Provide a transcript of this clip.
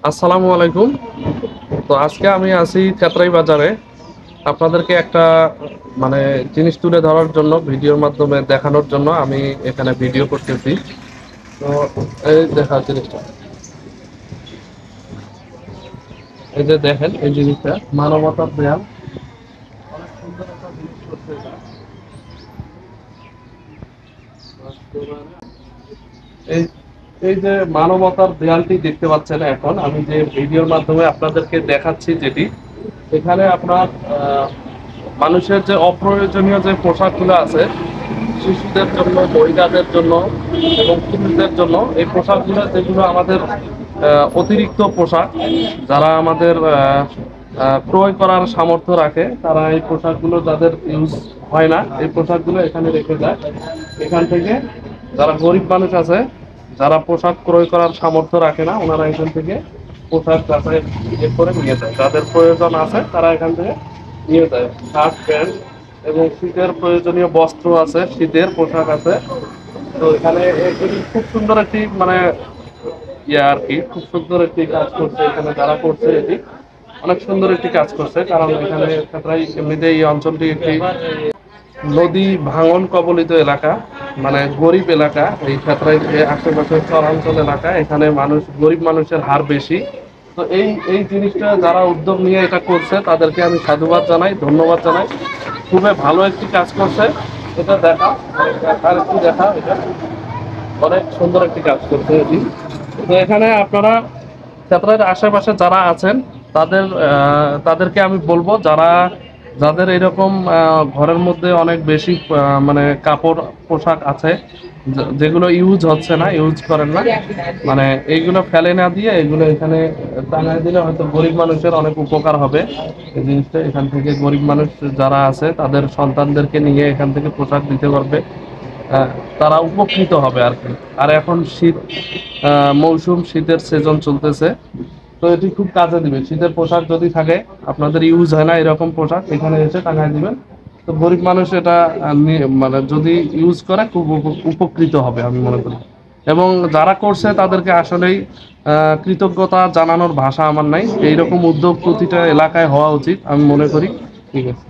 আসসালামু আলাইকুম। তো আজকে আমি আছি কাতরাই বাজারে। আপনাদেরকে একটা মানে জিনিস তুলে ধরার জন্য, ভিডিওর মাধ্যমে দেখানোর জন্য আমি এখানে ভিডিও করতেছি। তো এই দেখা জিনিসটা, এই যে দেখেন এই জিনিসটা মানবতার দেয়াল। অনেক সুন্দর একটা জিনিস করছে এটা। এই এই যে মানবতার দেয়ালটি দেখতে পাচ্ছেন, এখন আমি যে ভিডিওর মাধ্যমে আপনাদেরকে দেখাচ্ছি যেটি, এখানে আপনার মানুষের যে অপ্রয়োজনীয় যে পোশাকগুলো আছে শিশুদের জন্য, মহিলাদের জন্য এবং পুরুষদের জন্য, এই পোশাকগুলো যেগুলো আমাদের অতিরিক্ত পোশাক, যারা আমাদের ক্রয় করার সামর্থ্য রাখে, তারা এই পোশাকগুলো যাদের ইউজ হয় না, এই পোশাকগুলো এখানে রেখে যায়। এখান থেকে যারা গরিব মানুষ আছে, যারা পোশাক ক্রয় করার সামর্থ্য রাখে না, ওনারা এখান থেকে পোশাক যাচাই করে নিয়ে যায়। যাদের প্রয়োজন আছে তারা এখান থেকে নিয়ে যায়। শার্ট, প্যান্ট এবং শীতের প্রয়োজনীয় বস্ত্র আছে, শীতের পোশাক আছে। তো এখানে এটি খুব সুন্দর একটি মানে আর কি, খুব সুন্দর একটি কাজ করছে এখানে যারা করছে। এটি অনেক সুন্দর একটি কাজ করছে, কারণ এখানে প্রায় এমনিতে এই অঞ্চলটি একটি নদী ভাঙন কবলিত এলাকা, মানে গরিব এলাকা। এই ক্ষেত্রে আশেপাশে চরাঞ্চল এলাকা, এখানে মানুষ, গরিব মানুষের হার বেশি। তো এই জিনিসটা যারা উদ্যোগ নিয়ে এটা করছে তাদেরকে আমি সাধুবাদ জানাই, ধন্যবাদ জানাই। খুবই ভালো একটি কাজ করছে। এটা দেখা, আর একটু দেখা, এটা অনেক সুন্দর একটি কাজ করছে এটি। তো এখানে আপনারা ক্ষেত্রের আশেপাশে যারা আছেন তাদেরকে আমি বলবো, যাদের এরকম ঘরের মধ্যে অনেক বেশি মানে কাপড় পোশাক আছে যেগুলো ইউজ হচ্ছে না, ইউজ করেন না, মানে এইগুলো ফেলে না দিয়ে এগুলো এখানে টাঙায় দিলে হয়তো গরিব মানুষের অনেক উপকার হবে। এই জিনিসটা এখান থেকে গরিব মানুষ যারা আছে তাদের সন্তানদেরকে নিয়ে এখান থেকে পোশাক দিতে পারবে। তারা উপকৃত হবে আর কি। আর এখন শীত মৌসুম, শীতের সিজন চলতেছে। তো এটি খুব কাজে দিবে। শীতের পোশাক যদি থাকে, আপনাদের ইউজ হয় না এরকম পোশাক, এখানে এসে টাঙায় দিবেন। তো গরিব মানুষ এটা মানে যদি ইউজ করে খুব উপকৃত হবে আমি মনে করি। এবং যারা করছে তাদেরকে আসলেই কৃতজ্ঞতা জানানোর ভাষা আমার নাই। এইরকম উদ্যোগ প্রতিটা এলাকায় হওয়া উচিত আমি মনে করি। ঠিক আছে।